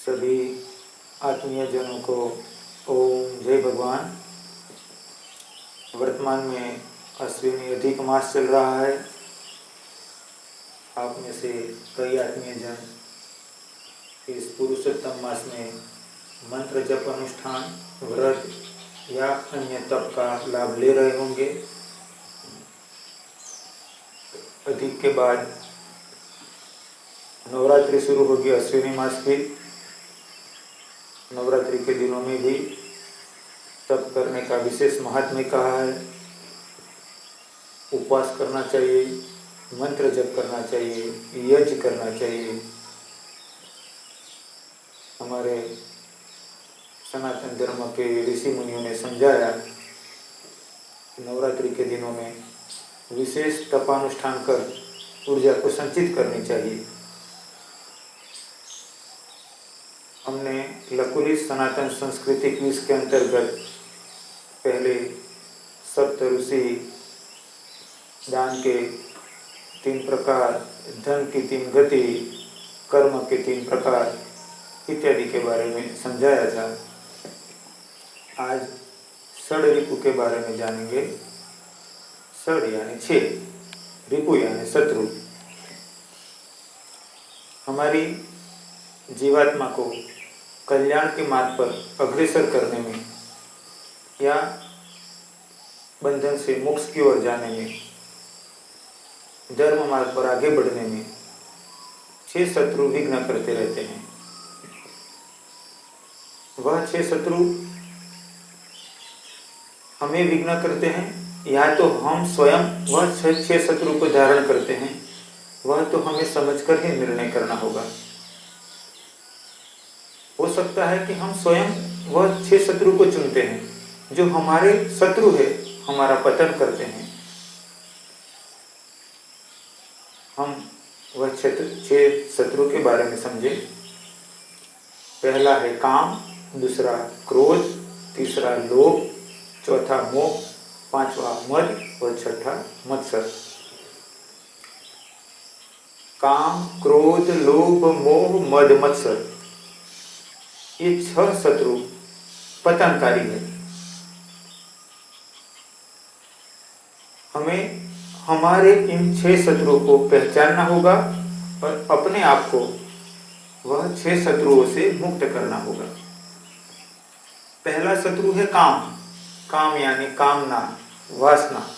सभी आत्मीय जनों को ओम जय भगवान। वर्तमान में अश्विनी अधिक मास चल रहा है। आप में से कई आत्मीय जन इस पुरुषोत्तम मास में मंत्र जप अनुष्ठान, व्रत या अन्य तप का लाभ ले रहे होंगे। अधिक के बाद नवरात्रि शुरू होगी अश्विनी मास की। नवरात्रि के दिनों में भी तप करने का विशेष महात्म्य कहा है। उपवास करना चाहिए, मंत्र जप करना चाहिए, यज्ञ करना चाहिए। हमारे सनातन धर्म के ऋषि मुनियों ने समझाया कि नवरात्रि के दिनों में विशेष तपानुष्ठान कर ऊर्जा को संचित करनी चाहिए। हमने लकुली सनातन संस्कृति क्विज के अंतर्गत पहले सप्त ऋषि, दान के 3 प्रकार, धन की 3 गति, कर्म के 3 प्रकार इत्यादि के बारे में समझाया था। आज षड रिपु के बारे में जानेंगे। षड यानी 6, रिपु यानी शत्रु। हमारी जीवात्मा को कल्याण के मार्ग पर अग्रसर करने में या बंधन से मोक्ष की ओर जाने में, धर्म मार्ग पर आगे बढ़ने में 6 शत्रु विघ्न करते रहते हैं। वह 6 शत्रु हमें विघ्न करते हैं या तो हम स्वयं वह 6 शत्रु को धारण करते हैं। वह तो हमें समझकर ही निर्णय करना होगा। हो सकता है कि हम स्वयं वह 6 शत्रु को चुनते हैं जो हमारे शत्रु है, हमारा पतन करते हैं। हम वह 6 शत्रु के बारे में समझें। पहला है काम, दूसरा क्रोध, तीसरा लोभ, चौथा मोह, 5वां मद और 6ठा मत्सर। काम, क्रोध, लोभ, मोह, मद, मत्सर, ये 6 शत्रु पतनकारी है। हमें हमारे इन 6 शत्रुओं को पहचानना होगा और अपने आप को वह 6 शत्रुओं से मुक्त करना होगा। पहला शत्रु है काम। काम यानी कामना, वासना।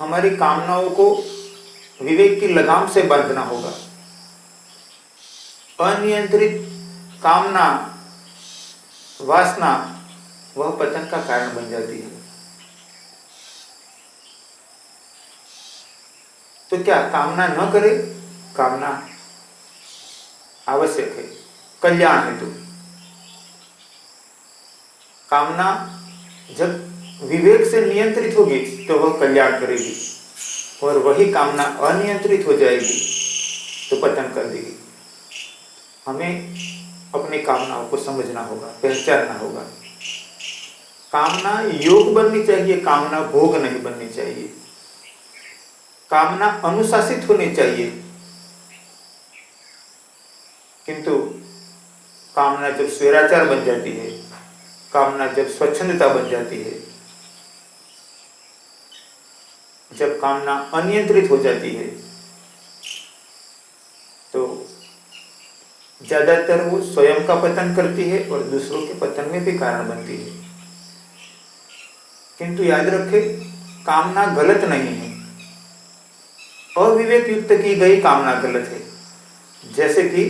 हमारी कामनाओं को विवेक की लगाम से बांधना होगा। अनियंत्रित कामना, वासना वह पतन का कारण बन जाती है। तो क्या कामना न करें? कामना आवश्यक है, कल्याण हेतु। कामना जब विवेक से नियंत्रित होगी तो वह कल्याण करेगी, और वही कामना अनियंत्रित हो जाएगी तो पतन कर देगी। हमें अपनी कामनाओं को समझना होगा, पहचानना होगा। कामना योग बननी चाहिए, कामना भोग नहीं बननी चाहिए। कामना अनुशासित होनी चाहिए, किंतु कामना जब स्वैराचार बन जाती है, कामना जब स्वच्छंदता बन जाती है, जब कामना अनियंत्रित हो जाती है, तो ज्यादातर वो स्वयं का पतन करती है और दूसरों के पतन में भी कारण बनती है। किंतु याद रखें, कामना गलत नहीं है। अविवेक युक्त की गई कामना गलत है। जैसे कि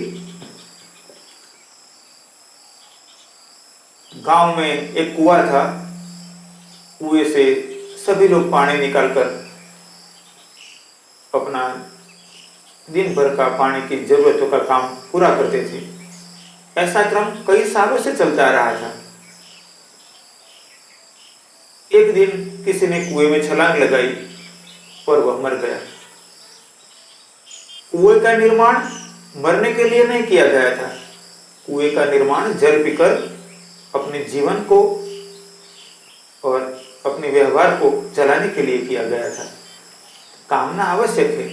गांव में एक कुआं था, कुएं से सभी लोग पानी निकालकर अपना दिन भर का पानी की जरूरतों का काम पूरा करते थे। ऐसा क्रम कई सालों से चलता आ रहा था। एक दिन किसी ने कुएं में छलांग लगाई और वह मर गया। कुएं का निर्माण मरने के लिए नहीं किया गया था। कुएं का निर्माण जल पीकर अपने जीवन को और अपने व्यवहार को चलाने के लिए किया गया था। कामना आवश्यक है,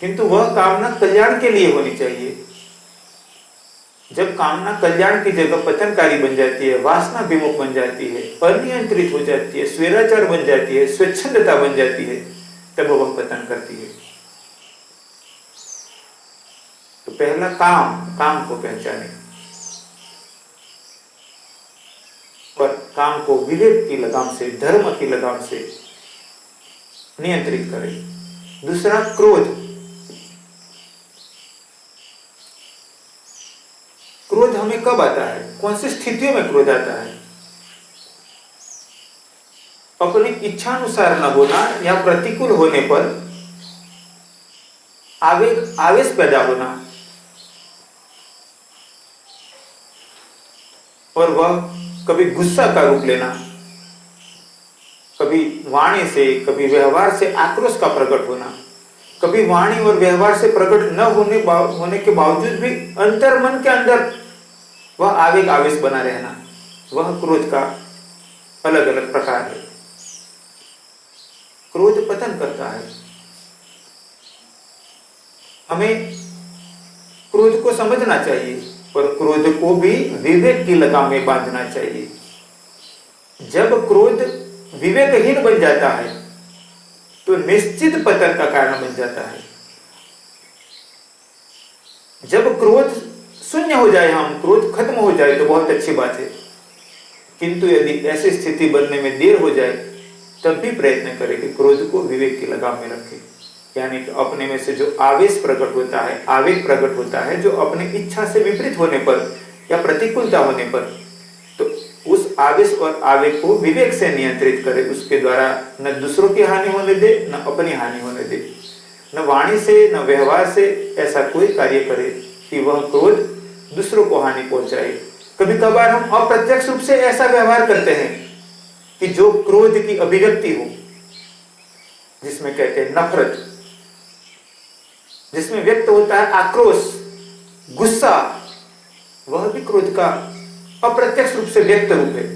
किंतु वह कामना कल्याण के लिए होनी चाहिए। जब कामना कल्याण की जगह पतनकारी बन जाती है, वासना विमुख बन जाती है, अनियंत्रित हो जाती है, स्वेराचार बन जाती है, स्वच्छंदता बन जाती है, तब वह पतन करती है। तो पहला काम को पहचाने और काम को विवेक की लगाम से, धर्म की लगाम से नियंत्रित करें। दूसरा क्रोध। क्रोध हमें कब आता है, कौन सी स्थितियों में क्रोध आता है? अपनी इच्छानुसार न होना या प्रतिकूल होने पर आवेश पैदा होना, और वह कभी गुस्सा का रूप लेना, कभी वाणी से, कभी व्यवहार से आक्रोश का प्रकट होना, कभी वाणी और व्यवहार से प्रकट न होने के बावजूद भी अंतर्मन के अंदर वह आवेश बना रहना, वह क्रोध का अलग अलग प्रकार है। क्रोध पतन करता है। हमें क्रोध को समझना चाहिए और क्रोध को भी विवेक की लगाम में बांधना चाहिए। जब क्रोध विवेकहीन बन जाता है तो निश्चित पतन का कारण बन जाता है। जब क्रोध शून्य हो जाए, हम क्रोध खत्म हो जाए तो बहुत अच्छी बात है, किंतु यदि ऐसी स्थिति बनने में देर हो जाए तब भी प्रयत्न करें कि क्रोध को विवेक की लगाम में रखें। यानी कि अपने में से जो आवेश प्रकट होता है, आवेग प्रकट होता है, जो अपनी इच्छा से विपरीत होने पर या प्रतिकूलता होने पर, तो उस आवेश और आवेग को विवेक से नियंत्रित करे। उसके द्वारा न दूसरों की हानि होने दे, न अपनी हानि होने दे, न वाणी से न व्यवहार से ऐसा कोई कार्य करे कि वह क्रोध दूसरों को हानि पहुंचाए। कभी कभार हम अप्रत्यक्ष रूप से ऐसा व्यवहार करते हैं कि जो क्रोध की अभिव्यक्ति हो, जिसमें कहते हैं नफरत, जिसमें व्यक्त होता है आक्रोश, गुस्सा, वह भी क्रोध का अप्रत्यक्ष रूप से व्यक्त रूप है।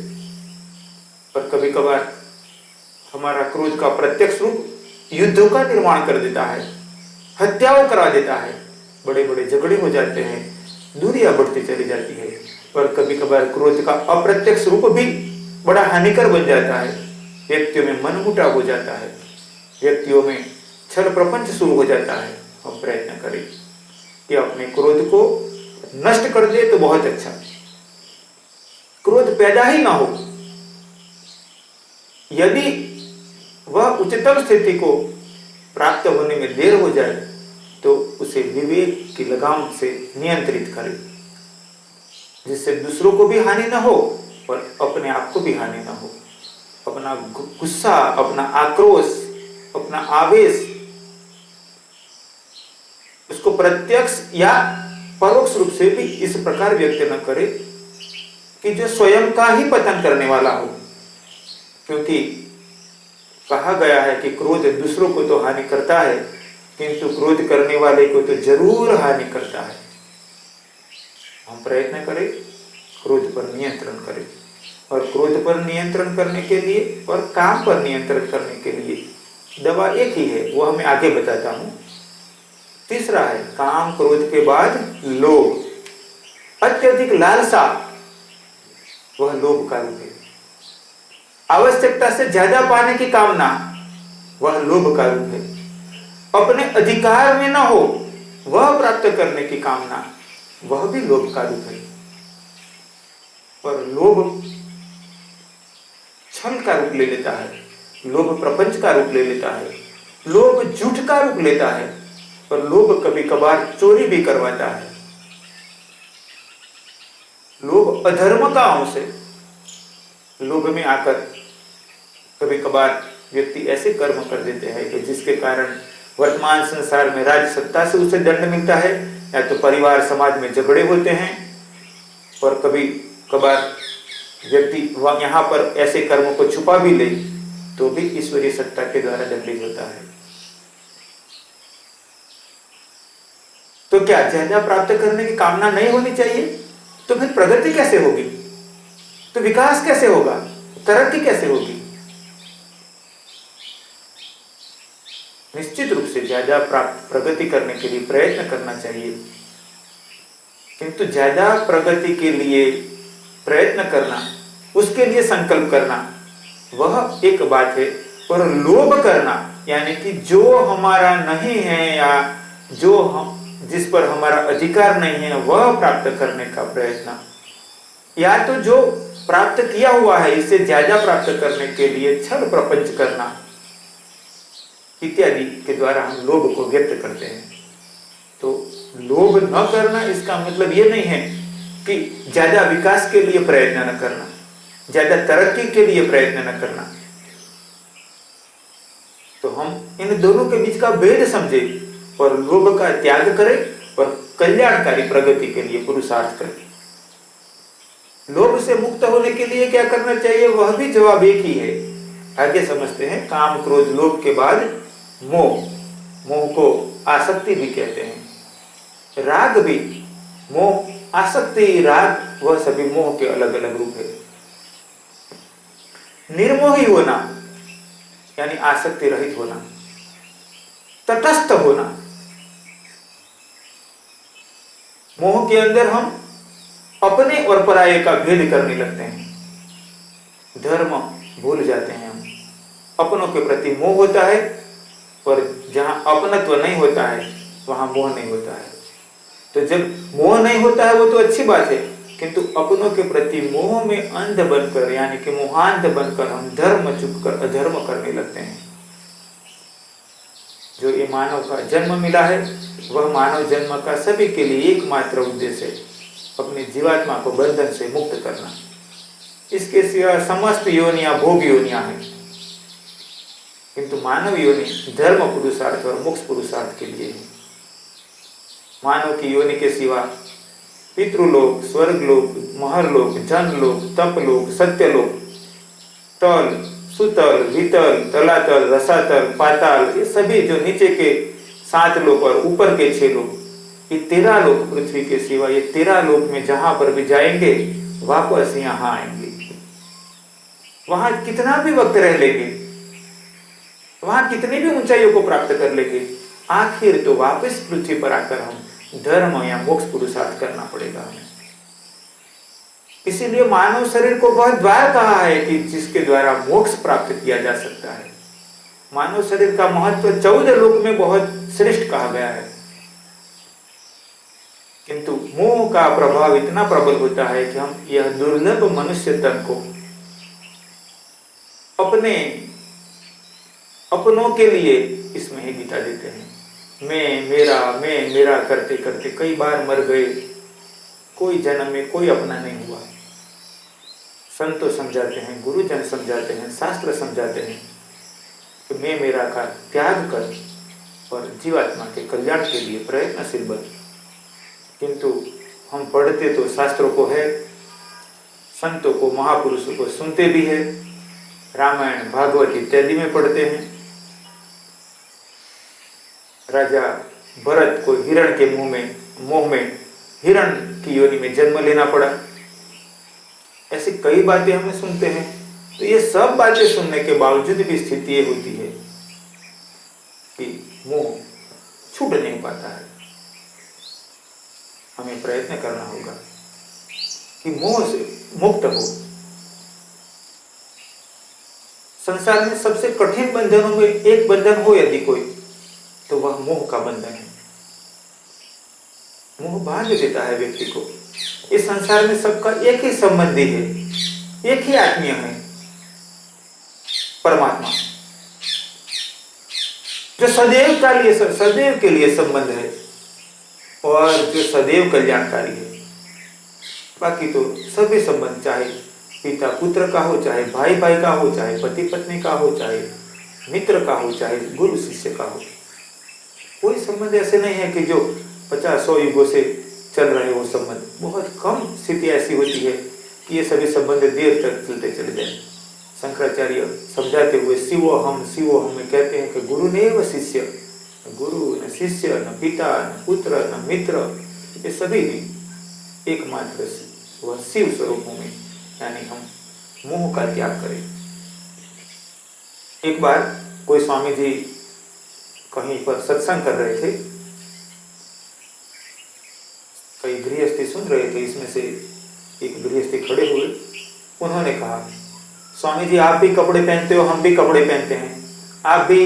पर कभी कभार हमारा क्रोध का प्रत्यक्ष रूप युद्धों का निर्माण कर देता है, हत्याओं करा देता है, बड़े बड़े झगड़े हो जाते हैं, दूरियां बढ़ती चली जाती है। पर कभी कभार क्रोध का अप्रत्यक्ष रूप भी बड़ा हानिकर बन जाता है। व्यक्तियों में मनमुटाव हो जाता है, व्यक्तियों में छल प्रपंच शुरू हो जाता है। हम प्रयत्न करें कि अपने क्रोध को नष्ट कर दे तो बहुत अच्छा, क्रोध पैदा ही ना हो। यदि वह उच्चतम स्थिति को प्राप्त होने में देर हो जाए तो उसे विवेक की लगाम से नियंत्रित करें, जिससे दूसरों को भी हानि ना हो और अपने आप को भी हानि ना हो। अपना गुस्सा, अपना आक्रोश, अपना आवेश, उसको प्रत्यक्ष या परोक्ष रूप से भी इस प्रकार व्यक्त न करे कि जो स्वयं का ही पतन करने वाला हो। क्योंकि कहा गया है कि क्रोध दूसरों को तो हानि करता है, किंतु क्रोध करने वाले को तो जरूर हानि करता है। हम प्रयत्न करें, क्रोध पर नियंत्रण करें, और क्रोध पर नियंत्रण करने के लिए और काम पर नियंत्रण करने के लिए दवा एक ही है, वो हमें आगे बताता हूं। तीसरा है काम क्रोध के बाद लोभ, अत्यधिक लालसा, वह लोभ का रूप है। आवश्यकता से ज्यादा पाने की कामना, वह लोभ का रूप है। अपने अधिकार में न हो वह प्राप्त करने की कामना, वह भी लोभ का रूप है। पर लोभ छल का रूप ले लेता है, लोभ प्रपंच का रूप ले लेता है, लोभ झूठ का रूप लेता है, पर लोभ कभी कभार चोरी भी करवाता है। लोभ अधर्म का अंश है। लोभ में आकर कभी कभार व्यक्ति ऐसे कर्म कर देते हैं कि जिसके कारण वर्तमान संसार में राज्य सत्ता से उसे दंड मिलता है, या तो परिवार समाज में झगड़े होते हैं, और कभी कभार व्यक्ति यहाँ पर ऐसे कर्मों को छुपा भी ले तो भी ईश्वरीय सत्ता के द्वारा दंडित होता है। तो क्या ज्यादा प्राप्त करने की कामना नहीं होनी चाहिए? तो फिर प्रगति कैसे होगी? तो विकास कैसे होगा? तरक्की कैसे होगी? निश्चित रूप से ज्यादा प्रगति करने के लिए प्रयत्न करना चाहिए, किंतु ज्यादा प्रगति के लिए प्रयत्न करना, उसके लिए संकल्प करना वह एक बात है, और लोभ करना यानी कि जो हमारा नहीं है या जो हम जिस पर हमारा अधिकार नहीं है वह प्राप्त करने का प्रयत्न, या तो जो प्राप्त किया हुआ है इससे ज्यादा प्राप्त करने के लिए छल प्रपंच करना इत्यादि के द्वारा हम लोभ को व्यक्त करते हैं। तो लोभ न करना इसका मतलब ये नहीं है कि ज्यादा विकास के लिए प्रयत्न न करना, ज्यादा तरक्की के लिए प्रयत्न न करना। तो हम इन दोनों के बीच का भेद समझे और लोभ का त्याग करें और कल्याणकारी प्रगति के लिए पुरुषार्थ करें। लोभ से मुक्त होने के लिए क्या करना चाहिए, वह भी जवाब एक ही है। आगे समझते हैं। काम क्रोध लोभ के बाद मोह, मोह को आसक्ति भी कहते हैं। राग भी, मोह, आसक्ति, राग, वह सभी मोह के अलग अलग रूप है। निर्मोही होना यानी आसक्ति रहित होना, तटस्थ होना। मोह के अंदर हम अपने और पराये का भेद करने लगते हैं, धर्म भूल जाते हैं हम। अपनों के प्रति मोह होता है और जहां अपनत्व नहीं होता है वहां मोह नहीं होता है। तो जब मोह नहीं होता है वो तो अच्छी बात है, किंतु अपनों के प्रति मोह में अंध बनकर यानी कि मोहांध बनकर हम धर्म चुपकर अधर्म करने लगते हैं। जो ये मानव का जन्म मिला है वह मानव जन्म का सभी के लिए एकमात्र उद्देश्य है, अपनी जीवात्मा को बंधन से मुक्त करना। इसके सिवा समस्त योनियां भोग योनियां हैं, किंतु मानव योनि धर्म पुरुषार्थ और मोक्ष पुरुषार्थ के लिए है। मानव की योनि के सिवा पितृलोक, स्वर्गलोक, महरलोक, जनलोक, तपलोक, सत्यलोक, तल, सुतल, वितल, तलातल, रसातल, पाताल, ये सभी जो नीचे के 7 लोक और ऊपर के 6 लोक, ये 13 लोक पृथ्वी के सिवा, ये 13 लोक में जहां पर भी जाएंगे वापस यहां आएंगे। वहां कितना भी वक्त रह लेंगे, वहां कितनी भी ऊंचाइयों को प्राप्त कर लेंगे, आखिर तो वापस पृथ्वी पर आकर हम धर्म या मोक्ष पुरुषार्थ करना पड़ेगा हमें। इसीलिए मानव शरीर को वह द्वार कहा है कि जिसके द्वारा मोक्ष प्राप्त किया जा सकता है। मानव शरीर का महत्व 14 लोक में बहुत श्रेष्ठ कहा गया है, किंतु मोह का प्रभाव इतना प्रबल होता है कि हम यह दुर्लभ मनुष्य तन को अपनों के लिए इसमें ही बिता देते हैं। मैं मेरा करते करते कई बार मर गए, कोई जन्म में कोई अपना नहीं हुआ। संत समझाते हैं, गुरुजन समझाते हैं, शास्त्र समझाते हैं कि मैं मेरा का त्याग कर और जीवात्मा के कल्याण के लिए प्रयत्नशील बन। किंतु हम पढ़ते तो शास्त्रों को है, संतों को, महापुरुषों को सुनते भी है, रामायण भागवत इत्यादि में पढ़ते हैं। राजा भरत को हिरण के मोह में हिरण की योनि में जन्म लेना पड़ा। ऐसी कई बातें हमें सुनते हैं। तो ये सब बातें सुनने के बावजूद भी स्थिति ये होती है कि मोह छूट नहीं पाता है। हमें प्रयत्न करना होगा कि मोह से मुक्त हो। संसार में सबसे कठिन बंधनों में एक बंधन हो यदि कोई, तो वह मोह का बंधन है। मोह बांध देता है व्यक्ति को। इस संसार में सबका एक ही संबंधी है, एक ही आत्मीय है, परमात्मा, जो सदैव के लिए संबंध है और जो सदैव कल्याणकारी है। बाकी तो सभी संबंध, चाहे पिता पुत्र का हो, चाहे भाई भाई का हो, चाहे पति पत्नी का हो, चाहे मित्र का हो, चाहे गुरु शिष्य का हो, कोई संबंध ऐसे नहीं है कि जो 50-100 युगों से चल रहे वो संबंध। बहुत कम स्थिति ऐसी होती है कि ये सभी संबंध देर तक चलते चले जाए। शंकराचार्य समझाते हुए शिवो हम में कहते हैं कि गुरु ने व शिष्य, गुरु न शिष्य, न पिता, न पुत्र, न मित्र, ये सभी एकमात्र वह शिव स्वरूप में, यानी हम मोह का त्याग करें। एक बार कोई स्वामी जी कहीं पर सत्संग कर रहे थे, कई गृहस्थी सुन रहे थे। इसमें से एक गृहस्थी खड़े हुए, उन्होंने कहा, स्वामी जी आप भी कपड़े पहनते हो, हम भी कपड़े पहनते हैं, आप भी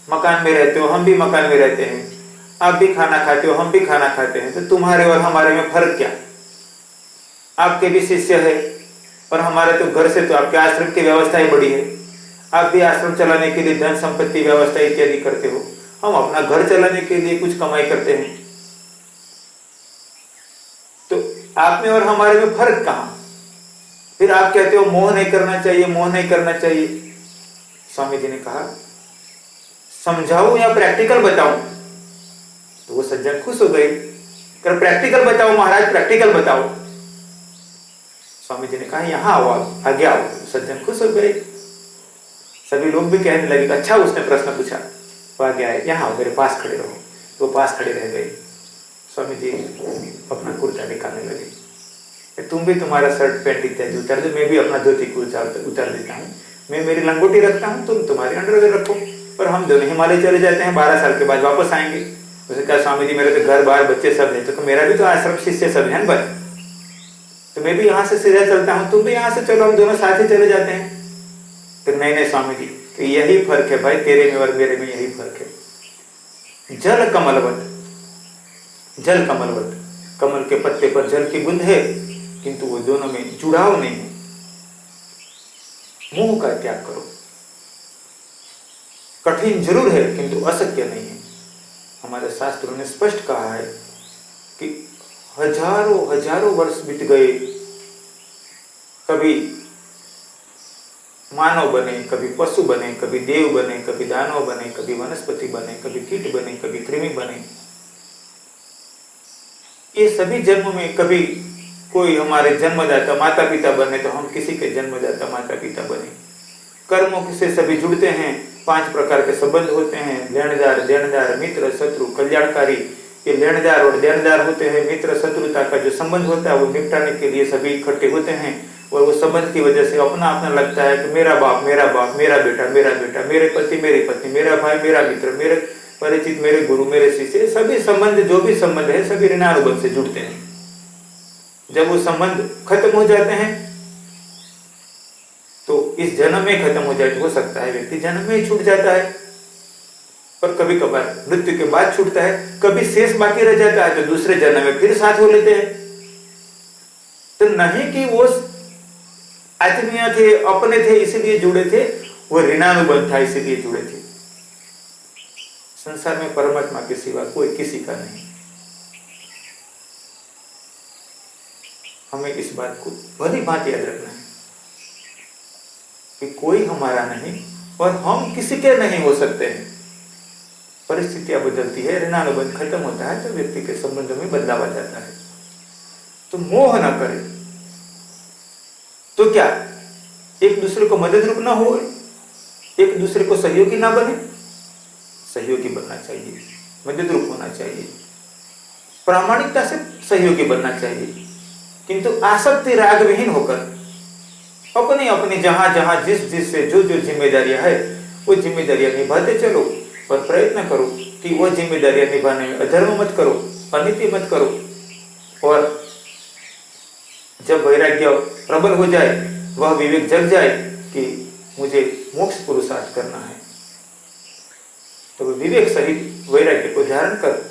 मकान में रहते हो, हम भी मकान में रहते हैं, आप भी खाना खाते हो, हम भी खाना खाते हैं, तो तुम्हारे और हमारे में फर्क क्या? आपके भी शिष्य है और हमारे तो घर से तो आपके आश्रम की व्यवस्था ही बड़ी है, आप भी आश्रम चलाने के लिए धन संपत्ति व्यवस्था इत्यादि करते हो, हम अपना घर चलाने के लिए कुछ कमाई करते हैं, तो आप में और हमारे में फर्क कहां? फिर आप कहते हो मोह नहीं करना चाहिए, मोह नहीं करना चाहिए। स्वामी जी ने कहा, समझाऊं या प्रैक्टिकल बताऊं? तो वो सज्जन खुश हो गए, कर प्रैक्टिकल बताओ महाराज, प्रैक्टिकल बताओ। स्वामी जी ने कहा, यहां आओ, आप आगे आओ। सज्जन खुश हो गए, सभी लोग भी कहने लगे, अच्छा उसने प्रश्न पूछा, वो आगे आए, यहाँ आओ मेरे पास खड़े रहो। तो पास खड़े रह गए। स्वामी जी अपना कुर्ता निकालने लगे, तुम भी तुम्हारा शर्ट पैंट इत्यादि उतार दो, मैं भी अपना धोती कुर्ता उतार देता हूँ, मैं मेरी लंगोटी रखता हूँ, तुम तुम्हारी अंडरवेयर रखो, और हम दोनों हिमालय चले जाते हैं, 12 साल के बाद वापस आएंगे। उसने कहा, स्वामी जी मेरे तो घर बार बच्चे सब है, तो मेरा भी तो आश्रम शिष्य सब है भाई, तो मैं भी यहाँ से सीधा चलता हूँ, तुम भी यहाँ से चलो, हम दोनों साथ ही चले जाते हैं। तो नहीं स्वामी जी, तो यही फर्क है भाई, तेरे में और मेरे में यही फर्क है। जल कमलवत, जल कमलवत, कमल के पत्ते पर जल की बूंद है, किंतु वो दोनों में जुड़ाव नहीं है। मोह का त्याग करो। कठिन जरूर है किंतु अशक्य नहीं है। हमारे शास्त्रों ने स्पष्ट कहा है कि हजारों हजारों वर्ष बीत गए, कभी मानव बने, कभी पशु बने, कभी देव बने, कभी दानव बने, कभी वनस्पति बने, कभी कीट बने, कभी कृमि बने। ये सभी जन्म में कभी कोई हमारे जन्मदाता माता पिता बने, तो हम किसी के जन्मदाता माता पिता बने। कर्मों से सभी जुड़ते हैं, 5 प्रकार के संबंध होते हैं, लेनदार, देनदार, मित्र, शत्रु, कल्याणकारी। ये लेनदार और देनदार होते हैं। मित्र शत्रुता का जो संबंध होता है वो निपटाने के लिए सभी इकट्ठे होते हैं, और वो संबंध की वजह से अपना अपना लगता है कि मेरा बाप, मेरा बेटा, मेरे पति, मेरी पत्नी, मेरा भाई, मेरा मित्र, मेरे परिचित, मेरे गुरु, मेरे शिष्य, सभी संबंध जो भी संबंध है सभी ऋणानुबंध से जुड़ते हैं। जब वो संबंध खत्म हो जाते हैं तो इस जन्म में खत्म हो जाए, तो हो सकता है व्यक्ति जन्म में ही छूट जाता है, पर कभी कभार मृत्यु के बाद छूटता है, कभी शेष बाकी रह जाता है तो दूसरे जन्म में फिर साथ हो लेते हैं। तो नहीं कि वो आत्मीय थे, अपने थे इसलिए जुड़े थे, वो ऋणानुबंध था इसलिए जुड़े थे। संसार में परमात्मा के सिवा कोई किसी का नहीं। हमें इस बात को भली भांति याद रखना है कि कोई हमारा नहीं और हम किसी के नहीं हो सकते हैं। परिस्थितियां बदलती है, ऋणानुबंध खत्म होता है, तो व्यक्ति के संबंधों में बदलाव आ जाता है। तो मोह न करें तो क्या एक दूसरे को मदद रूप ना हो, एक दूसरे को सहयोगी ना बने? सहयोगी बनना चाहिए, मदद रूप होना चाहिए, प्रामाणिकता से सहयोगी बनना चाहिए, किंतु आसक्ति राग विहीन होकर अपनी अपनी जहां जहां जिस से जो जिम्मेदारियां है वो जिम्मेदारियां निभाते चलो, और प्रयत्न करो कि वो जिम्मेदारियां निभाने में अधर्म मत करो, अनीति मत करो। और जब वैराग्य प्रबल हो जाए, वह विवेक जग जाए कि मुझे मोक्ष पुरुषार्थ करना है, तो विवेक सहित वैराग्य को धारण कर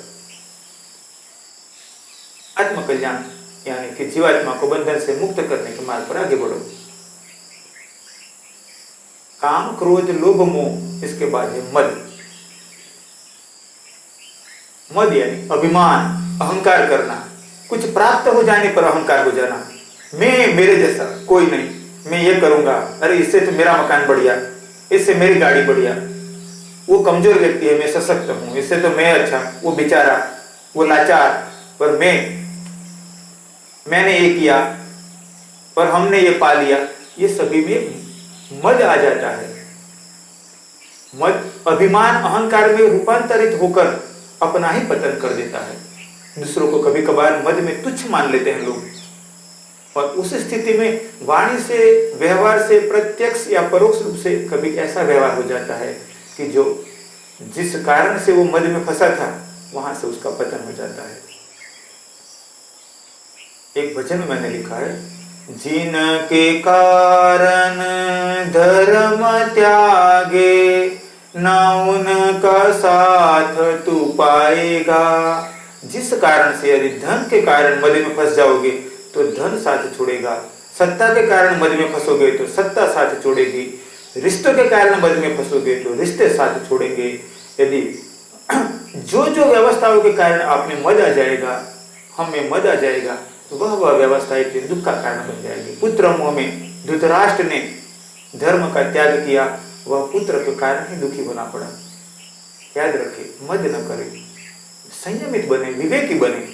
आत्मकल्याण यानी कि जीवात्मा को बंधन से मुक्त करने के मार्ग पर आगे बढ़ो। काम, क्रोध, लोभ, मोह, इसके बाद है मद। मद यानी अभिमान, अहंकार करना, कुछ प्राप्त हो जाने पर अहंकार हो जाना। मैं, मेरे जैसा कोई नहीं, मैं ये करूंगा, अरे इससे तो मेरा मकान बढ़िया, इससे मेरी गाड़ी बढ़िया, वो कमजोर व्यक्ति है, मैं सशक्त हूं, इससे तो मैं अच्छा, वो बेचारा, वो लाचार, पर मैंने ये किया और हमने ये पा लिया। ये सभी में मद आ जाता है। मद अभिमान, अहंकार में रूपांतरित होकर अपना ही पतन कर देता है। दूसरों को कभी कभार मद में तुच्छ मान लेते हैं लोग, और उस स्थिति में वाणी से, व्यवहार से, प्रत्यक्ष या परोक्ष रूप से कभी ऐसा व्यवहार हो जाता है कि जो जिस कारण से वो मद में फंसा था वहां से उसका पतन हो जाता है। एक भजन में मैंने लिखा है, जिनके कारण धर्म त्यागे ना उनका साथ तू पाएगा। जिस कारण से, यदि धन के कारण मद में फंस जाओगे तो धन साथ छोड़ेगा, सत्ता के कारण मद में फंसोगे तो सत्ता साथ छोड़ेगी, रिश्तों के कारण मद में फंसोगे तो रिश्ते साथ छोड़ेंगे। यदि जो जो व्यवस्थाओं के कारण आप में मद आ जाएगा, हम में मद आ जाएगा, तो वह व्यवस्था एक दिन दुख का कारण बन जाएगी। पुत्र मोह में धृतराष्ट्र ने धर्म का त्याग किया, वह पुत्र के कारण ही दुखी होना पड़ा। याद रखे, मद न करे, संयमित बने, विवेकी बने।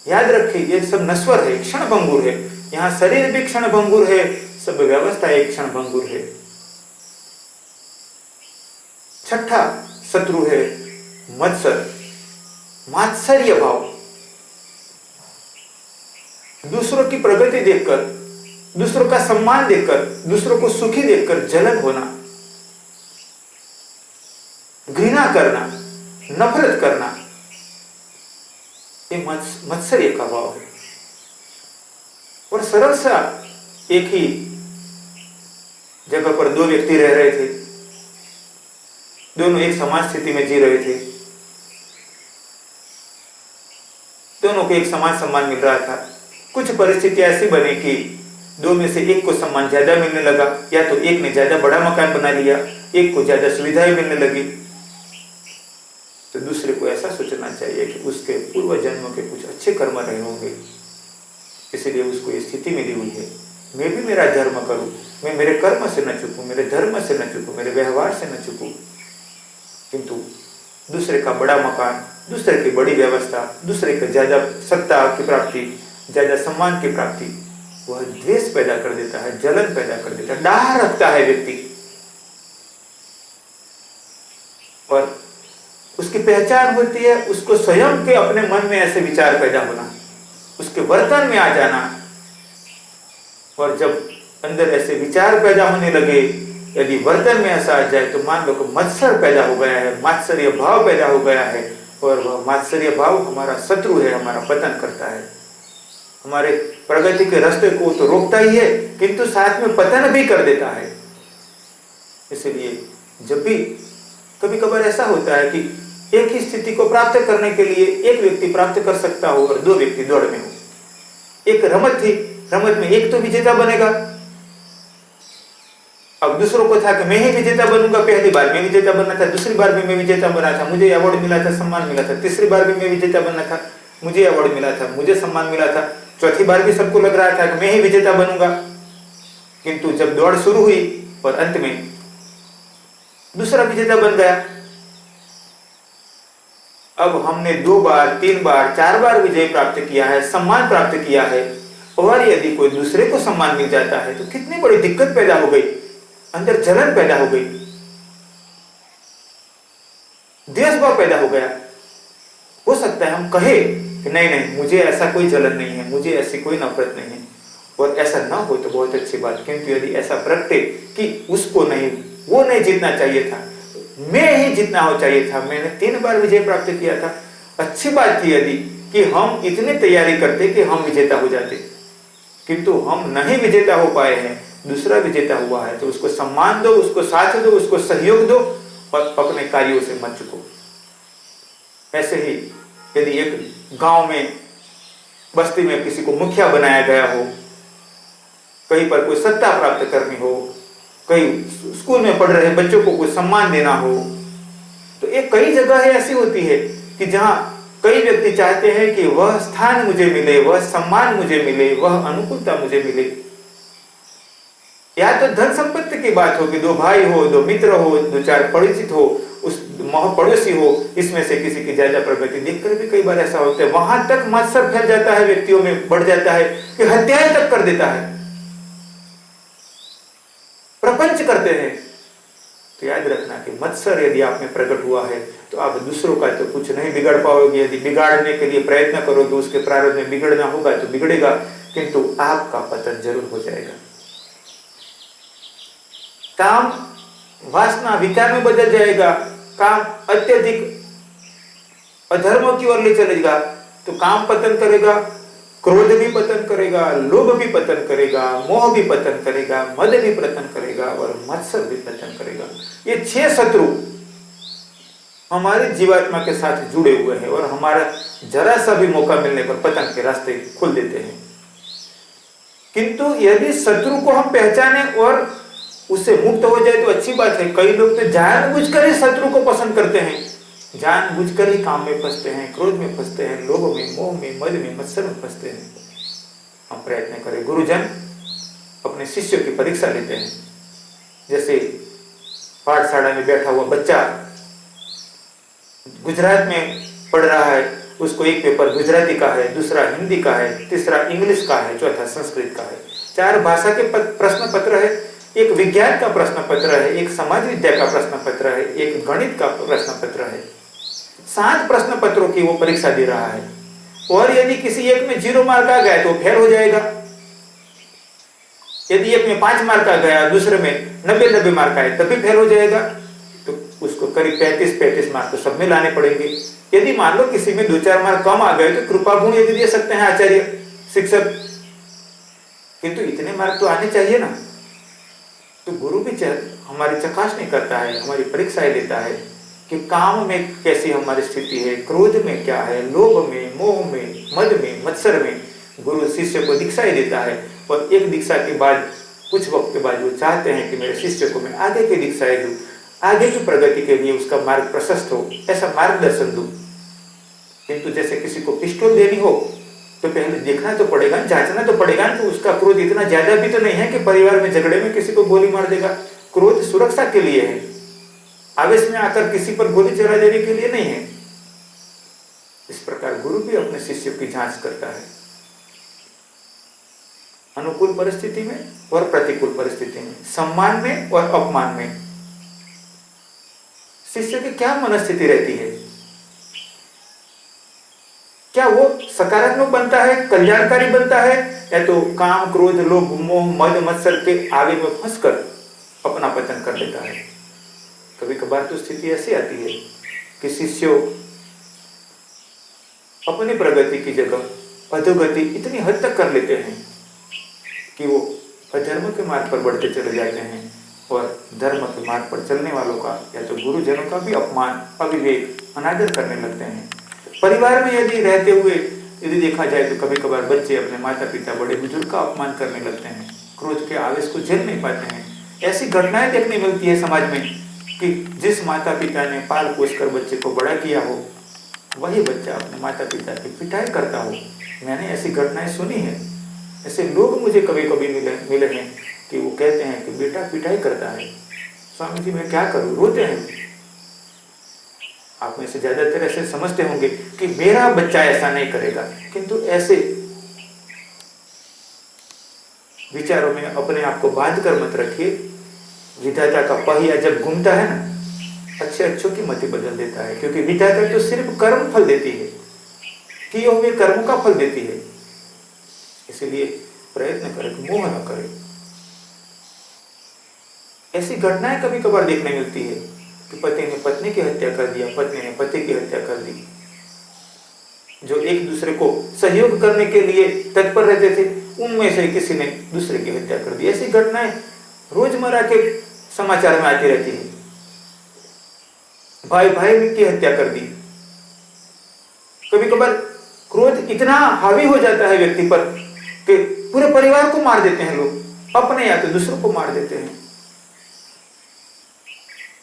याद रखे, ये सब नश्वर है, क्षण भंगुर है। यहाँ शरीर भी क्षण भंगुर है, सब व्यवस्था एक क्षण भंगुर है। छठा शत्रु है मत्सर, मात्सर्य भाव। दूसरों की प्रगति देखकर, दूसरों का सम्मान देखकर, दूसरों को सुखी देखकर जलन होना, घृणा करना, नफरत करना, ये मत्सर्य का भाव है। और सरल सा, एक ही जगह पर दो व्यक्ति रह रहे थे, दोनों एक समान स्थिति में जी रहे थे, दोनों को एक समान सम्मान मिल रहा था। कुछ परिस्थिति ऐसी बनी कि दो में से एक को सम्मान ज्यादा मिलने लगा, या तो एक ने ज्यादा बड़ा मकान बना लिया, एक को ज्यादा सुविधाएं मिलने लगी। तो दूसरे को ऐसा सोचना चाहिए कि उसके पूर्व जन्मों के कुछ अच्छे कर्म रहे होंगे, इसलिए उसको ये स्थिति मिली हुई है। मैं भी मेरा धर्म करूं, मैं मेरे कर्म से न चूकूं, मेरे धर्म से न चूकूं, मेरे व्यवहार से न चूकूं। किंतु दूसरे का बड़ा मकान, दूसरे की बड़ी व्यवस्था, दूसरे का ज्यादा सत्ता की प्राप्ति, ज्यादा सम्मान की प्राप्ति, वह द्वेष पैदा कर देता है, जलन पैदा कर देता है, डाह रखता है व्यक्ति। और उसकी पहचान होती है उसको स्वयं के अपने मन में ऐसे विचार पैदा होना, उसके वर्तन में आ जाना। और जब अंदर ऐसे विचार पैदा होने लगे, यदि वर्तन में ऐसा आ जाए, तो मान लो कि मत्सर पैदा हो गया है, मात्सर्य भाव पैदा हो गया है। और वह मात्सर्य भाव हमारा शत्रु है, हमारा पतन करता है। हमारे प्रगति के रास्ते को तो रोकता ही है, किंतु साथ में पतन भी कर देता है। इसलिए जब भी कभी कभार ऐसा होता है कि एक ही स्थिति को प्राप्त करने के लिए एक व्यक्ति प्राप्त कर सकता हो और दो व्यक्ति दौड़ में हो। एक रमत थी, रमत में एक तो विजेता बनेगा। अब दूसरों को था कि मैं ही विजेता बनूंगा, पहली बार मैं विजेता बनना था, दूसरी बार भी मैं विजेता बना था, मुझे अवार्ड मिला था, सम्मान मिला था, तीसरी बार भी मैं विजेता बनना था, मुझे अवार्ड मिला था, मुझे सम्मान मिला था, चौथी बार भी सबको लग रहा था कि मैं ही विजेता बनूंगा। किंतु जब दौड़ शुरू हुई और अंत में दूसरा विजेता बन गया। अब हमने 2 बार, 3 बार, 4 बार विजय प्राप्त किया है, सम्मान प्राप्त किया है, और यदि कोई दूसरे को सम्मान मिल जाता है तो कितनी बड़ी दिक्कत पैदा हो गई, अंदर जलन पैदा हो गई, द्वेष भाव पैदा हो गया। हो सकता है हम कहे कि नहीं नहीं, मुझे ऐसा कोई जलन नहीं है, मुझे ऐसी कोई नफरत नहीं है, और ऐसा ना हो तो बहुत अच्छी बात। किंतु यदि ऐसा प्रगटे कि उसको नहीं, वो नहीं जीतना चाहिए था, मैं ही जीतना हो चाहिए था, मैंने 3 बार विजय प्राप्त किया था, अच्छी बात थी यदि कि हम इतनी तैयारी करते कि हम विजेता हो जाते, किंतु हम नहीं विजेता हो पाए हैं, दूसरा विजेता हुआ है, तो उसको सम्मान दो, उसको साथ दो, उसको सहयोग दो, और अपने कार्यों से मत चुको। ऐसे ही यदि एक गांव में, बस्ती में किसी को मुखिया बनाया गया हो, कहीं पर कोई सत्ता प्राप्त करनी हो, कहीं स्कूल में पढ़ रहे बच्चों को कोई सम्मान देना हो, तो एक कई जगह ऐसी होती है कि जहां कई व्यक्ति चाहते हैं कि वह स्थान मुझे मिले, वह सम्मान मुझे मिले, वह अनुकूलता मुझे मिले। या तो धन संपत्ति की बात हो कि 2 भाई हो, 2 मित्र हो, 2-4 परिचित हो, उस पड़ोसी हो, इसमें से किसी की ज्यादा प्रगति देखकर भी कई बार ऐसा होता है, वहां तक मत्सर फैल जाता है, व्यक्तियों में बढ़ जाता है कि हत्याएं तक कर देता है, प्रपंच करते हैं। तो याद रखना कि मत्सर यदि आप में प्रकट हुआ है तो आप दूसरों का तो कुछ नहीं बिगाड़ पाओगे। यदि बिगाड़ने के लिए प्रयत्न करोगे, उसके प्रारंभ में बिगड़ना होगा तो बिगड़ेगा, किंतु आपका पतन जरूर हो जाएगा। काम वासना विकार में बदल जाएगा, काम अत्यधिक अधर्म की ओर ले चलेगा तो काम पतन करेगा, क्रोध भी पतन करेगा, लोभ भी पतन करेगा, मोह भी पतन करेगा, मद भी पतन करेगा और मत्सर भी पतन करेगा। ये 6 शत्रु हमारे जीवात्मा के साथ जुड़े हुए हैं और हमारा जरा सा भी मौका मिलने पर पतन के रास्ते खोल देते हैं। किंतु यदि शत्रु को हम पहचाने और उससे मुक्त हो जाए तो अच्छी बात है। कई लोग तो जानबूझकर ही शत्रु को पसंद करते हैं, जानबूझकर ही काम में फंसते हैं, क्रोध में फंसते हैं, लोभ में, मोह में, मद में, मत्सर में फंसते हैं। हम प्रयत्न करें। गुरुजन अपने शिष्यों की परीक्षा लेते हैं। जैसे पाठशाला में बैठा हुआ बच्चा गुजरात में पढ़ रहा है, उसको एक पेपर गुजराती का है, दूसरा हिंदी का है, तीसरा इंग्लिश का है, चौथा संस्कृत का है। 4 भाषा के प्रश्न पत्र है, एक विज्ञान का प्रश्न पत्र है, एक समाज विद्या का प्रश्न पत्र है, एक गणित का प्रश्न पत्र है। 7 प्रश्न पत्रों की वो परीक्षा दे रहा है और यदि किसी एक में 0 मार्क आ गया तो फेल हो जाएगा। यदि एक में 5 मार्क आ गया, दूसरे में 90 मार्क आए तब भी फेल हो जाएगा। तो उसको करीब 35 मार्क तो सब में लाने पड़ेंगे। यदि मान लो किसी में 2-4 मार्क कम आ गए तो कृपा गुण यदि दे सकते हैं आचार्य, शिक्षक, किंतु इतने मार्क तो आने चाहिए ना। तो गुरु भी हमारी चकासनी करता है, हमारी परीक्षाएं लेता है कि काम में कैसी हमारी स्थिति है, क्रोध में क्या है, लोभ में, मोह में, मद में, मत्सर में। गुरु शिष्य को दीक्षाएं देता है और एक दीक्षा के बाद कुछ वक्त के बाद वो चाहते हैं कि मेरे शिष्य को मैं आगे की दीक्षाएं दूं, आगे की प्रगति के लिए उसका मार्ग प्रशस्त हो, ऐसा मार्गदर्शन दूं। किंतु जैसे किसी को पिस्टल देनी हो तो पहले देखना तो पड़ेगा, जांचना तो पड़ेगा कि उसका क्रोध इतना ज्यादा भी तो नहीं है कि परिवार में झगड़े में किसी को गोली मार देगा। क्रोध सुरक्षा के लिए है, आवेश में आकर किसी पर गोली चला देने के लिए नहीं है। इस प्रकार गुरु भी अपने शिष्यों की जांच करता है, अनुकूल परिस्थिति में और प्रतिकूल परिस्थिति में, सम्मान में और अपमान में। शिष्य की क्या मनस्थिति रहती है, क्या वो सकारात्मक बनता है, कल्याणकारी बनता है, या तो काम, क्रोध, लोभ, मोह, मद, मत्सर के आगे में फंसकर अपना पतन कर लेता है। कभी कभार तो स्थिति ऐसी आती है कि शिष्यों अपनी प्रगति की जगह अधोगति इतनी हद तक कर लेते हैं कि वो अधर्म के मार्ग पर बढ़ते चले जाते हैं और धर्म के मार्ग पर चलने वालों का या तो गुरुजनों का भी अपमान, अविवेक, अनादर करने लगते हैं। परिवार में यदि रहते हुए यदि देखा जाए तो कभी कभार बच्चे अपने माता पिता, बड़े बुजुर्ग का अपमान करने लगते हैं, क्रोध के आवेश को झेल नहीं पाते हैं। ऐसी घटनाएं देखने मिलती है समाज में कि जिस माता पिता ने पाल पोस कर बच्चे को बड़ा किया हो, वही बच्चा अपने माता पिता की पिटाई करता हो। मैंने ऐसी घटनाएं सुनी है। ऐसे लोग मुझे कभी कभी मिले हैं कि वो कहते हैं कि बेटा पिटाई करता है, स्वामी जी मैं क्या करूं, रोते हैं। आप में से ज्यादातर ऐसे समझते होंगे कि मेरा बच्चा ऐसा नहीं करेगा, किंतु ऐसे विचारों में अपने आप को बांध कर मत रखिए। विधाता का पहिया जब घूमता है ना, अच्छे अच्छों की मति बदल देता है, क्योंकि विधाता तो सिर्फ कर्म फल देती है, किए हुए कर्म का फल देती है। इसलिए प्रयत्न करें, मोह न करें। ऐसी घटनाएं कभी कभार देखने मिलती है कि पति ने पत्नी की हत्या कर दिया, पत्नी ने पति की हत्या कर दी। जो एक दूसरे को सहयोग करने के लिए तत्पर रहते थे, उनमें से किसी ने दूसरे की हत्या कर दी। ऐसी घटनाएं रोजमर्रा के समाचार में आती रहती है। भाई भाई की हत्या कर दी। कभी कभार क्रोध इतना हावी हो जाता है व्यक्ति पर कि पूरे परिवार को मार देते हैं लोग, अपने या तो दूसरों को मार देते हैं।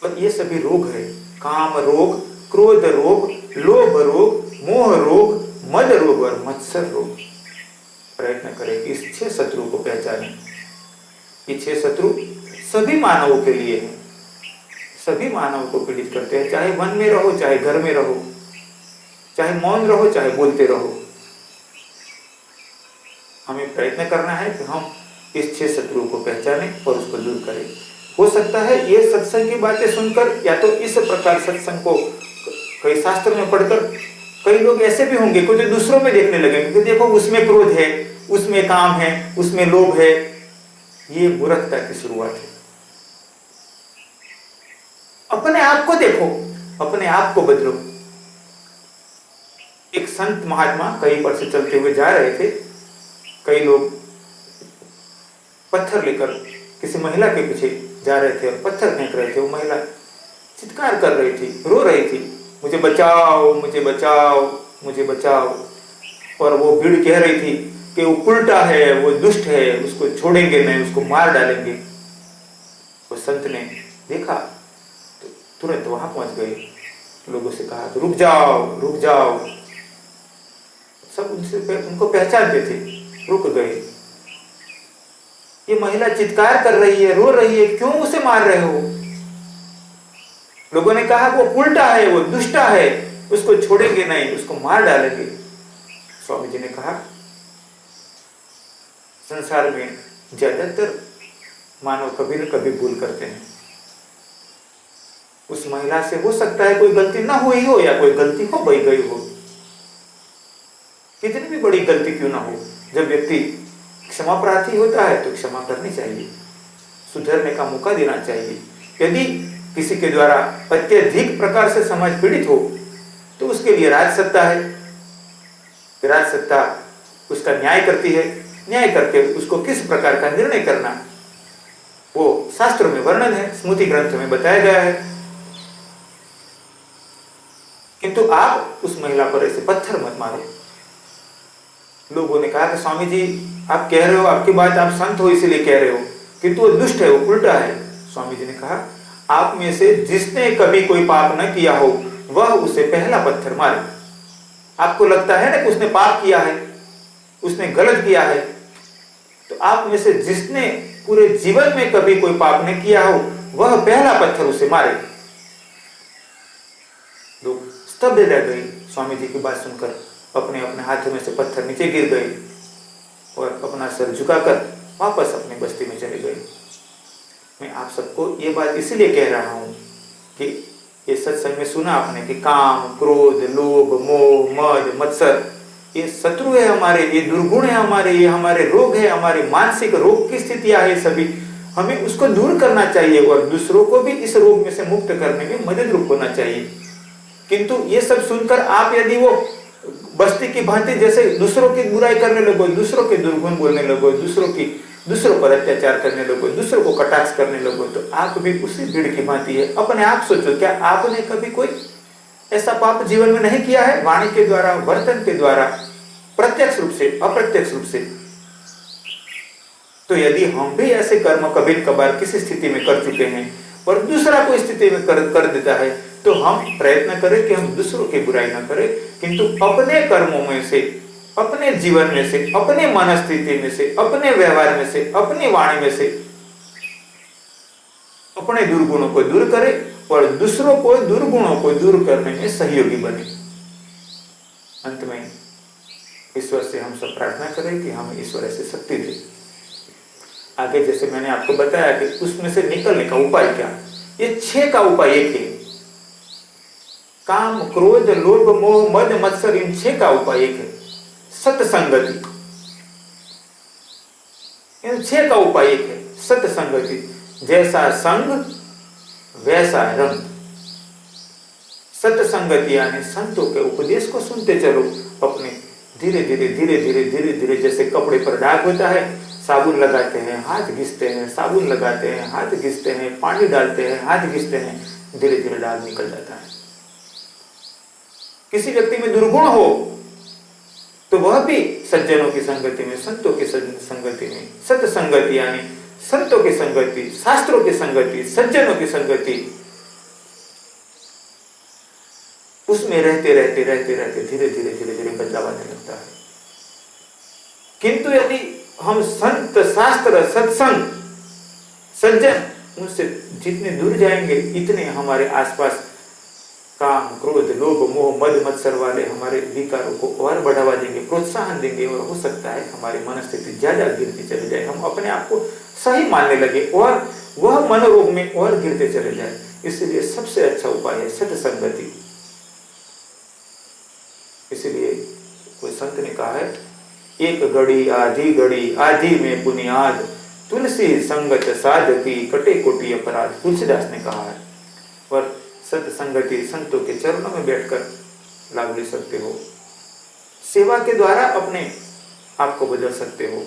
और ये सभी रोग है, काम रोग, क्रोध रोग, लोभ रोग, मोह रोग, मद रोग और मत्सर रोग। प्रयत्न करें कि इस 6 शत्रु को पहचानें। ये 6 शत्रु सभी मानवों के लिए हैं, सभी मानव को पीड़ित करते हैं। चाहे वन में रहो, चाहे घर में रहो, चाहे मौन रहो, चाहे बोलते रहो। हमें प्रयत्न करना है कि हम इस 6 शत्रुओं को पहचानें और उसको दूर करें। हो सकता है ये सत्संग की बातें सुनकर या तो इस प्रकार सत्संग को कई शास्त्र में पढ़कर कई लोग ऐसे भी होंगे कुछ दूसरों में देखने लगेंगे कि देखो उसमें क्रोध है, उसमें काम है, उसमें लोभ है। ये मूर्खता की शुरुआत है। अपने आप को देखो, अपने आप को बदलो। एक संत महात्मा कहीं पर से चलते हुए जा रहे थे, कई लोग पत्थर लेकर किसी महिला के पीछे जा रहे थे और पत्थर फेंक रहे थे। वो महिला चित्कार कर रही थी, रो रही थी, मुझे बचाओ, मुझे बचाओ, मुझे बचाओ। और वो भीड़ कह रही थी कि वो उल्टा है, वो दुष्ट है, उसको छोड़ेंगे नहीं, उसको मार डालेंगे। वो संत ने देखा तो तुरंत वहां पहुंच गए, लोगों से कहा तो रुक जाओ, रुक जाओ। सब उनको पहचानते थे, रुक गए। ये महिला चित्कार कर रही है, रो रही है, क्यों उसे मार रहे हो? लोगों ने कहा वो उल्टा है, वो दुष्टा है, उसको छोड़ेंगे नहीं, उसको मार डालेंगे। स्वामी जी ने कहा संसार में ज्यादातर मानव कभी न कभी भूल करते हैं। उस महिला से हो सकता है कोई गलती ना हुई हो या कोई गलती हो गई हो, कितनी भी बड़ी गलती क्यों ना हो, जब व्यक्ति क्षमा प्रार्थी होता है तो क्षमा करनी चाहिए, सुधरने का मौका देना चाहिए। यदि किसी के द्वारा अत्यधिक प्रकार से समाज पीड़ित हो तो उसके लिए राजसत्ता है, राजसत्ता उसका न्याय करती है, न्याय करके उसको किस प्रकार का निर्णय करना वो शास्त्रों में वर्णन है, स्मृति ग्रंथ में बताया गया है। किंतु आप उस महिला पर ऐसे पत्थर मत मारो। लोगों ने कहा कि स्वामी जी आप कह रहे हो, आपकी बात, आप संत हो इसीलिए कह रहे हो, किंतु वो दुष्ट है, वो उल्टा है। स्वामी जी ने कहा आप में से जिसने कभी कोई पाप न किया हो वह उसे पहला पत्थर मारे। आपको लगता है ना कि उसने पाप किया है, उसने गलत किया है, तो आप में से जिसने पूरे जीवन में कभी कोई पाप नहीं किया हो वह पहला पत्थर उसे मारे। लोग स्तब्ध रह गए स्वामी जी की बात सुनकर, अपने अपने हाथों में से पत्थर नीचे गिर गए और अपना सर झुकाकर वापस अपनी बस्ती में चले गए। मैं आप सबको ये बात इसीलिए कह रहा हूं कि ये सत्संग में सुना आपने कि काम, क्रोध, लोभ, मोह, मद, मत्सर ये शत्रु है हमारे, ये दुर्गुण है हमारे, ये हमारे रोग है, हमारे मानसिक रोग की स्थितियां है सभी। हमें उसको दूर करना चाहिए और दूसरों को भी इस रोग में से मुक्त करने में मदद रूप होना चाहिए। किंतु ये सब सुनकर आप यदि वो बस्ती की भांति जैसे दूसरों की बुराई करने लगो, दूसरों के दुर्गुण बोलने लगो, दूसरों पर अत्याचार करने लगो, दूसरों को कटाक्ष करने लगो, तो आप भी उसी भीड़ की भांति है। अपने आप सोचो, क्या आपने कभी कोई ऐसा पाप जीवन में नहीं किया है? वाणी के द्वारा, वर्तन के द्वारा, प्रत्यक्ष रूप से, अप्रत्यक्ष रूप से। तो यदि हम भी ऐसे कर्म कभी कभार किसी स्थिति में कर चुके हैं और दूसरा कोई स्थिति में कर देता है, तो हम प्रयत्न करें कि हम दूसरों की बुराई न करें, किंतु अपने कर्मों में से, अपने जीवन में से, अपने मनस्थिति में से, अपने व्यवहार में से, अपनी वाणी में से अपने दुर्गुणों को दूर करें और दूसरों को दुर्गुणों को दूर करने में सहयोगी बने। अंत में ईश्वर से हम सब प्रार्थना करें कि हमें ईश्वर ऐसे शक्ति दे। आगे जैसे मैंने आपको बताया कि उसमें से निकलने का उपाय क्या, ये 6 का उपाय एक है। काम, क्रोध, लोभ, मोह, मद, मत्सर, इन 6 का उपाय एक है। सत्संगति, इन 6 का उपाय एक है। सत्संगति, जैसा संग वैसा रंग। सत्संगति यानी संतों के उपदेश को सुनते चलो, अपने धीरे धीरे धीरे धीरे धीरे धीरे, जैसे कपड़े पर दाग होता है, साबुन लगाते हैं, हाथ घिसते हैं, साबुन लगाते हैं, हाथ घिसते हैं, पानी डालते हैं, हाथ घिसते हैं, धीरे धीरे दाग निकल जाता है। किसी व्यक्ति में दुर्गुण हो तो वह भी सज्जनों की संगति में, संतों की संगति में, सत्संगति यानी संतों की संगति, शास्त्रों की संगति, सज्जनों की संगति, उसमें रहते रहते रहते रहते धीरे धीरे धीरे धीरे बदलाव आने लगता है। किंतु यदि हम संत, शास्त्र, सत्संग, सज्जन, उनसे जितने दूर जाएंगे इतने हमारे आसपास काम, क्रोध, लोभ, मोह, मद, मत्सर वाले हमारे विकारों को और बढ़ावा देंगे, प्रोत्साहन देंगे और हो सकता है हमारी मनस्थिति ज्यादा गिरती चले जाए, हम अपने आप को सही मानने लगे और वह मनोरोग में और गिरते चले जाए। इसलिए सबसे अच्छा उपाय है सत्संगति। इसलिए कोई संत ने कहा है, एक घड़ी आधी में पुनियाद, तुलसी संगत साधकी कटे कोटि अपराध। तुलसीदास ने कहा है। और सत्संगति संतों के चरणों में बैठकर लाभ ले सकते हो। सेवा के द्वारा अपने आप को बदल सकते हो।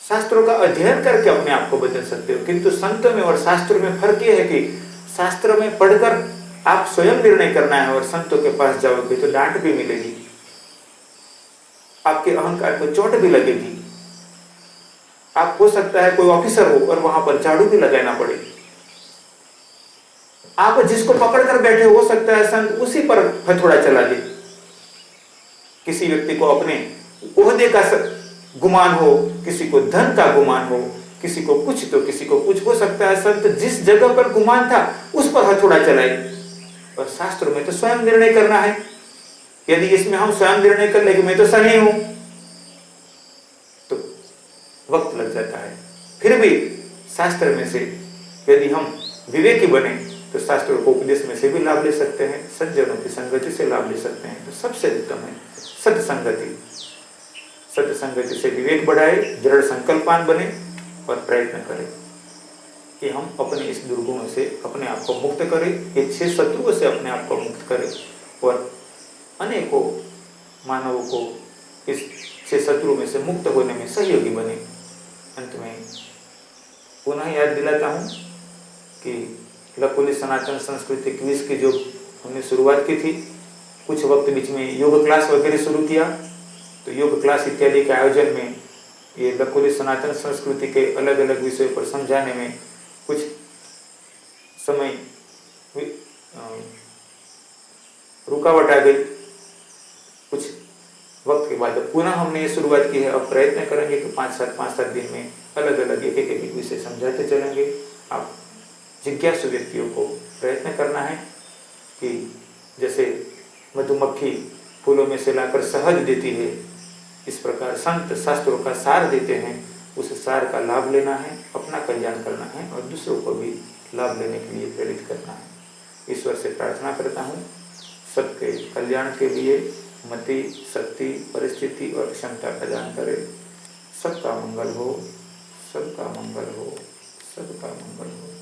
शास्त्रों का अध्ययन करके अपने आप को बदल सकते हो। किंतु संतों में और शास्त्रों में फर्क यह है कि शास्त्र में पढ़कर आप स्वयं निर्णय करना है और संतों के पास जाओगे तो डांट भी मिलेगी, आपके अहंकार को चोट भी लगेगी। आप हो सकता है कोई ऑफिसर हो और वहां पर झाड़ू भी लगाना पड़े। आप जिसको पकड़कर बैठे हो सकता है संत उसी पर हथौड़ा चला दे। किसी व्यक्ति को अपने ओहदे का गुमान हो, किसी को धन का गुमान हो, किसी को कुछ तो किसी को कुछ हो सकता है संत जिस जगह पर गुमान था उस पर हथौड़ा चलाए। और शास्त्रों में तो स्वयं निर्णय करना है। यदि इसमें हम स्वयं निर्णय कर ले कि मैं तो सही हूं तो वक्त लग जाता है। फिर भी शास्त्र में से यदि हम विवेकी बने तो शास्त्रों को उपदेश में से भी लाभ ले सकते हैं, सज्जनों की संगति से लाभ ले सकते हैं। तो सबसे उत्तम है सत्संगति। सत्संगति से विवेक बढ़ाए, दृढ़ संकल्पान बने और प्रयत्न करें कि हम अपने इस दुर्गुणों से अपने आप को मुक्त करें, ये 6 शत्रुओं से अपने आप को मुक्त करें और अनेकों मानवों को इस 6 शत्रु में से मुक्त होने में सहयोगी बने। अंत में पुनः याद दिलाता हूं कि लकुली सनातन संस्कृति क्विज की जो हमने शुरुआत की थी, कुछ वक्त बीच में योग क्लास वगैरह शुरू किया। तो योग क्लास इत्यादि के आयोजन में ये लकुली सनातन संस्कृति के अलग अलग विषयों पर समझाने में कुछ समय रुकावट आ गई। कुछ वक्त के बाद पुनः हमने ये शुरुआत की है। अब प्रयत्न करेंगे कि 5-7 दिन में अलग अलग एक विषय समझाते चलेंगे। आप जिज्ञासु व्यक्तियों को प्रयत्न करना है कि जैसे मधुमक्खी फूलों में से लाकर शहद देती है, इस प्रकार संत शास्त्रों का सार देते हैं। उस सार का लाभ लेना है, अपना कल्याण करना है और दूसरों को भी लाभ लेने के लिए प्रेरित करना है। ईश्वर से प्रार्थना करता हूँ सबके कल्याण के लिए मति, शक्ति, परिस्थिति और क्षमता प्रदान करे। सबका मंगल हो, सबका मंगल हो, सबका मंगल हो।